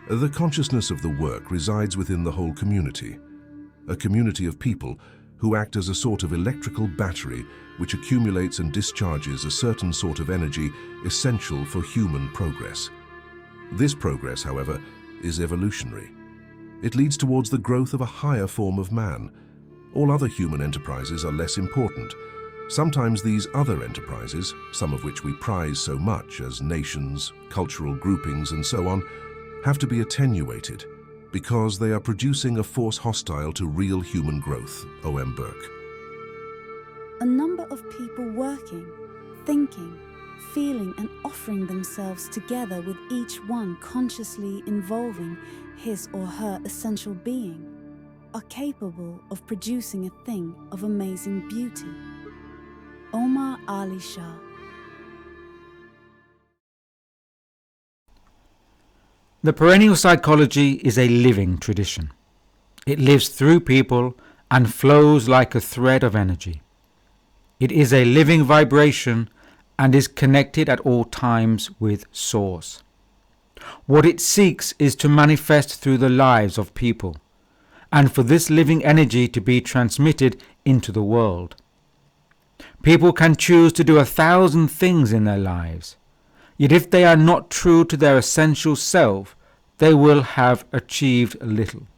The consciousness of the work resides within the whole community, a community of people who act as a sort of electrical battery which accumulates and discharges a certain sort of energy essential for human progress. This progress, however, is evolutionary. It leads towards the growth of a higher form of man. All other human enterprises are less important. Sometimes these other enterprises, some of which we prize so much as nations, cultural groupings and so on, have to be attenuated because they are producing a force hostile to real human growth. O.M. Burke. A number of people working, thinking, feeling and offering themselves together, with each one consciously involving his or her essential being, are capable of producing a thing of amazing beauty. Omar Ali Shah. The perennial psychology is a living tradition. It lives through people and flows like a thread of energy. It is a living vibration and is connected at all times with Source. What it seeks is to manifest through the lives of people, and for this living energy to be transmitted into the world. People can choose to do 1,000 things in their lives, yet if they are not true to their essential self, they will have achieved little.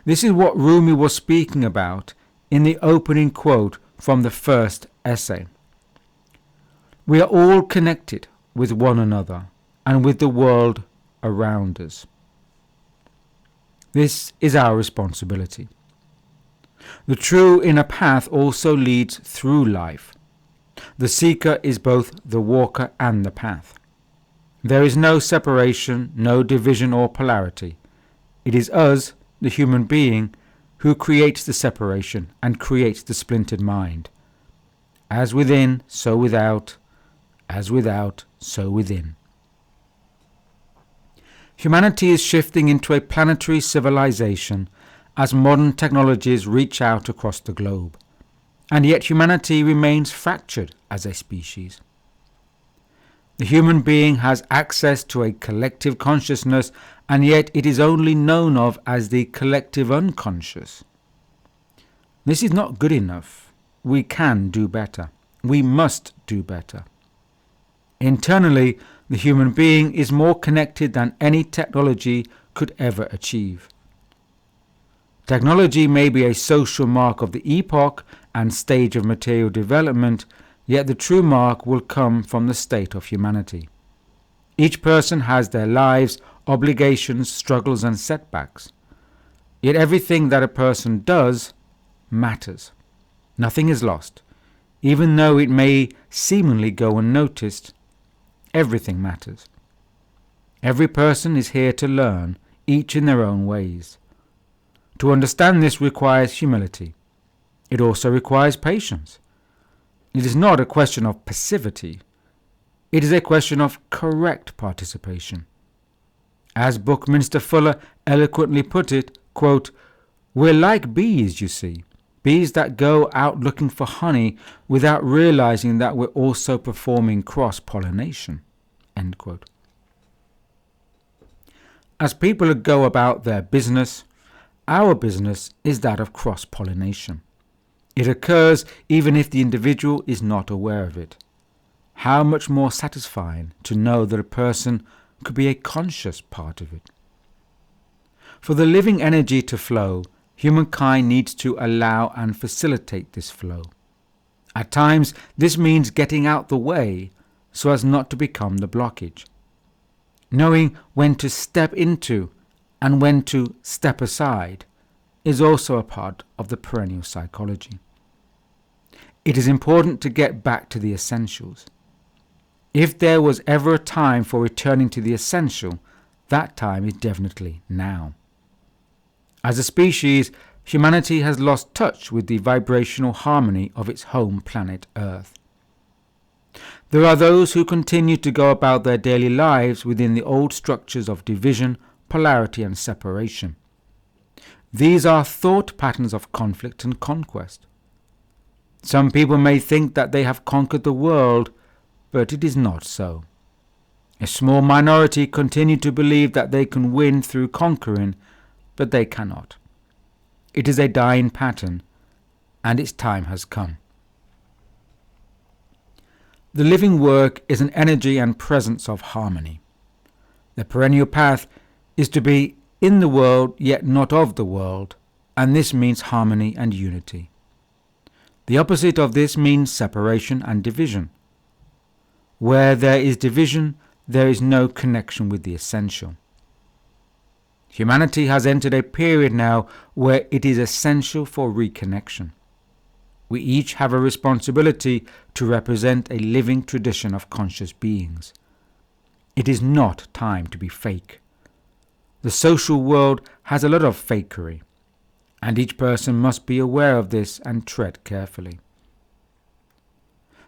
This is what Rumi was speaking about in the opening quote from the first essay. We are all connected with one another and with the world around us. This is our responsibility. The true inner path also leads through life. The seeker is both the walker and the path. There is no separation, no division or polarity. It is us, the human being, who creates the separation and creates the splintered mind. As within, so without. As without, so within. Humanity is shifting into a planetary civilization as modern technologies reach out across the globe, and yet humanity remains fractured as a species. The human being has access to a collective consciousness, and yet it is only known of as the collective unconscious. This is not good enough. We can do better. We must do better. Internally, the human being is more connected than any technology could ever achieve. Technology may be a social mark of the epoch and stage of material development, yet the true mark will come from the state of humanity. Each person has their lives, obligations, struggles and setbacks. Yet everything that a person does matters. Nothing is lost. Even though it may seemingly go unnoticed, everything matters. Every person is here to learn, each in their own ways. To understand this requires humility. It also requires patience. It is not a question of passivity. It is a question of correct participation. As Buckminster Fuller eloquently put it, quote, "We're like bees, you see, bees that go out looking for honey without realizing that we're also performing cross-pollination." End quote. As people go about their business, our business is that of cross-pollination. It occurs even if the individual is not aware of it. How much more satisfying to know that a person could be a conscious part of it. For the living energy to flow, humankind needs to allow and facilitate this flow. At times, this means getting out the way so as not to become the blockage. Knowing when to step into and when to step aside is also a part of the perennial psychology. It is important to get back to the essentials. If there was ever a time for returning to the essential, that time is definitely now. As a species, humanity has lost touch with the vibrational harmony of its home planet Earth. There are those who continue to go about their daily lives within the old structures of division, polarity and separation. These are thought patterns of conflict and conquest. Some people may think that they have conquered the world, but it is not so. A small minority continue to believe that they can win through conquering, but they cannot. It is a dying pattern, and its time has come. The living work is an energy and presence of harmony. The perennial path is to be in the world yet not of the world, and this means harmony and unity. The opposite of this means separation and division. Where there is division, there is no connection with the essential. Humanity has entered a period now where it is essential for reconnection. We each have a responsibility to represent a living tradition of conscious beings. It is not time to be fake. The social world has a lot of fakery, and each person must be aware of this and tread carefully.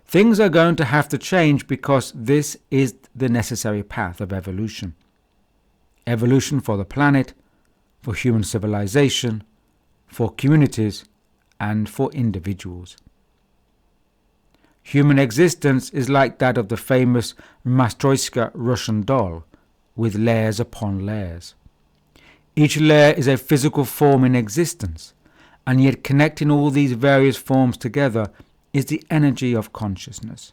Things are going to have to change because this is the necessary path of evolution. Evolution for the planet, for human civilization, for communities, and for individuals. Human existence is like that of the famous Matryoshka Russian doll, with layers upon layers. Each layer is a physical form in existence, and yet connecting all these various forms together is the energy of consciousness.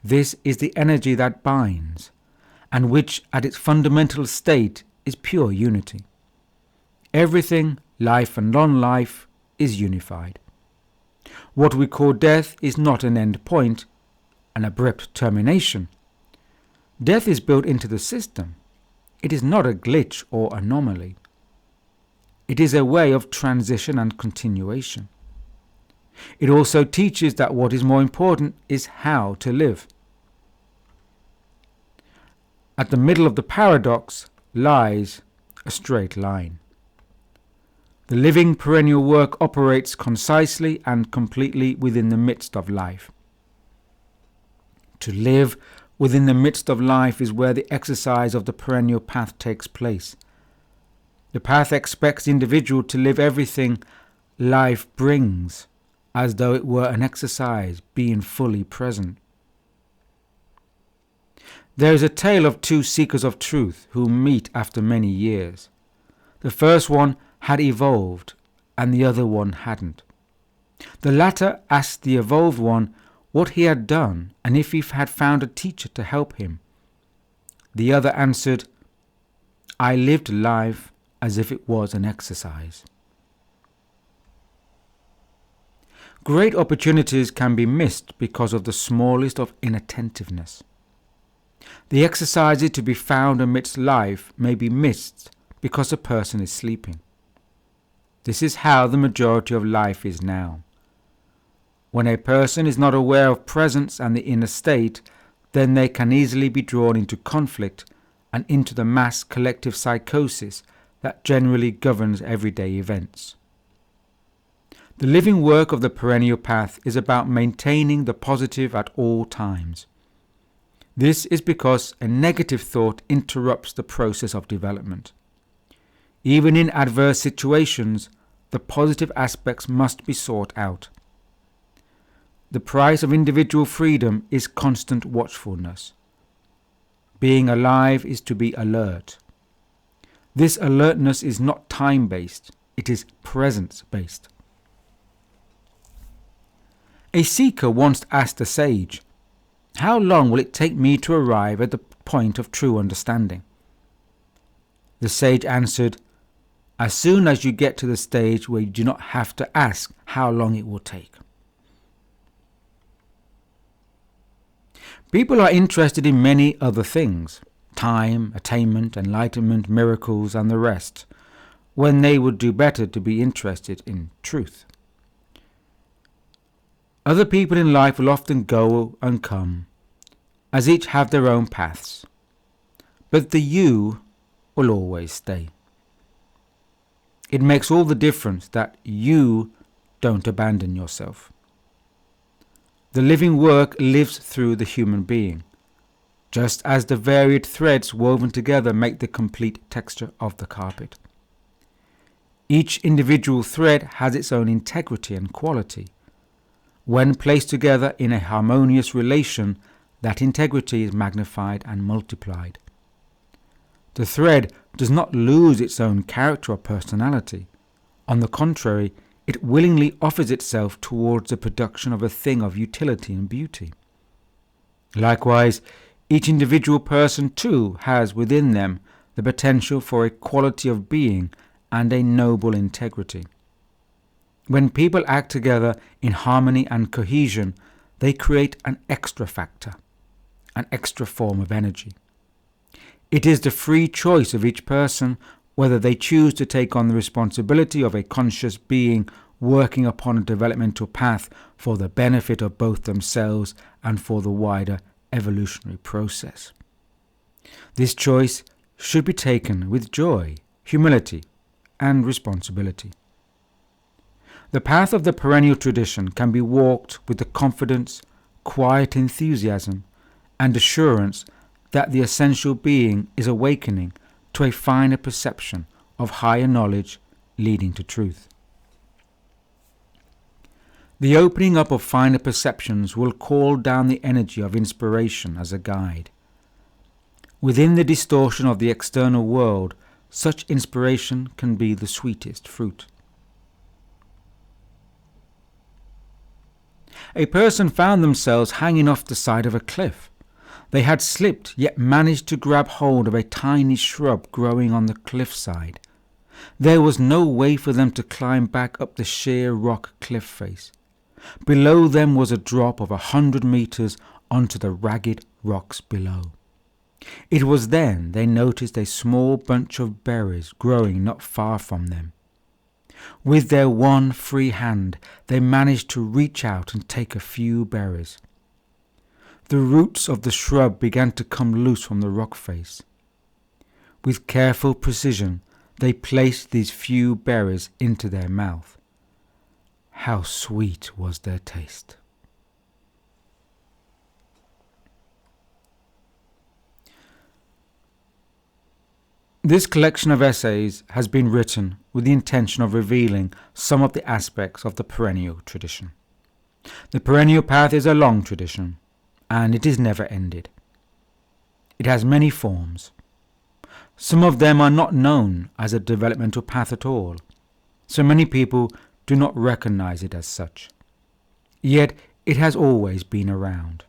This is the energy that binds, and which at its fundamental state is pure unity. Everything, life and non-life, is unified. What we call death is not an end point, an abrupt termination. Death is built into the system. It is not a glitch or anomaly. It is a way of transition and continuation. It also teaches that what is more important is how to live. At the middle of the paradox lies a straight line. The living perennial work operates concisely and completely within the midst of life. To live within the midst of life is where the exercise of the perennial path takes place. The path expects the individual to live everything life brings, as though it were an exercise, being fully present. There is a tale of two seekers of truth who meet after many years. The first one had evolved, and the other one hadn't. The latter asked the evolved one what he had done and if he had found a teacher to help him. The other answered, "I lived life as if it was an exercise." Great opportunities can be missed because of the smallest of inattentiveness. The exercises to be found amidst life may be missed because a person is sleeping. This is how the majority of life is now. When a person is not aware of presence and the inner state, then they can easily be drawn into conflict and into the mass collective psychosis that generally governs everyday events. The living work of the perennial path is about maintaining the positive at all times. This is because a negative thought interrupts the process of development. Even in adverse situations, the positive aspects must be sought out. The price of individual freedom is constant watchfulness. Being alive is to be alert. This alertness is not time-based, it is presence-based. A seeker once asked a sage, "How long will it take me to arrive at the point of true understanding?" The sage answered, "As soon as you get to the stage where you do not have to ask how long it will take." People are interested in many other things, time, attainment, enlightenment, miracles, and the rest, when they would do better to be interested in truth. Other people in life will often go and come, as each have their own paths, but the you will always stay. It makes all the difference that you don't abandon yourself. The living work lives through the human being, just as the varied threads woven together make the complete texture of the carpet. Each individual thread has its own integrity and quality. When placed together in a harmonious relation, that integrity is magnified and multiplied. The thread does not lose its own character or personality. On the contrary, it willingly offers itself towards the production of a thing of utility and beauty. Likewise, each individual person too has within them the potential for a quality of being and a noble integrity. When people act together in harmony and cohesion, they create an extra factor, an extra form of energy. It is the free choice of each person whether they choose to take on the responsibility of a conscious being working upon a developmental path for the benefit of both themselves and for the wider evolutionary process. This choice should be taken with joy, humility, and responsibility. The path of the perennial tradition can be walked with the confidence, quiet enthusiasm, and assurance that the essential being is awakening to a finer perception of higher knowledge leading to truth. The opening up of finer perceptions will call down the energy of inspiration as a guide. Within the distortion of the external world, such inspiration can be the sweetest fruit. A person found themselves hanging off the side of a cliff. They had slipped, yet managed to grab hold of a tiny shrub growing on the cliffside. There was no way for them to climb back up the sheer rock cliff face. Below them was a drop of 100 meters onto the ragged rocks below. It was then they noticed a small bunch of berries growing not far from them. With their one free hand, they managed to reach out and take a few berries. The roots of the shrub began to come loose from the rock face. With careful precision, they placed these few berries into their mouth. How sweet was their taste! This collection of essays has been written with the intention of revealing some of the aspects of the perennial tradition. The perennial path is a long tradition, and it is never ended. It has many forms. Some of them are not known as a developmental path at all, so many people do not recognize it as such. Yet it has always been around.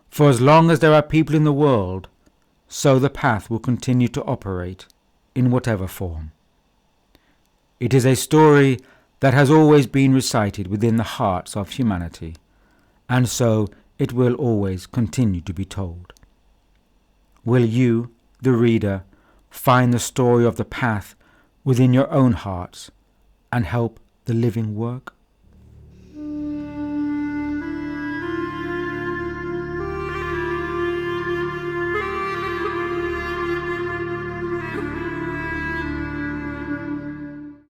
For as long as there are people in the world, so the path will continue to operate in whatever form. It is a story that has always been recited within the hearts of humanity, and so it will always continue to be told. Will you, the reader, find the story of the path within your own hearts and help the living work?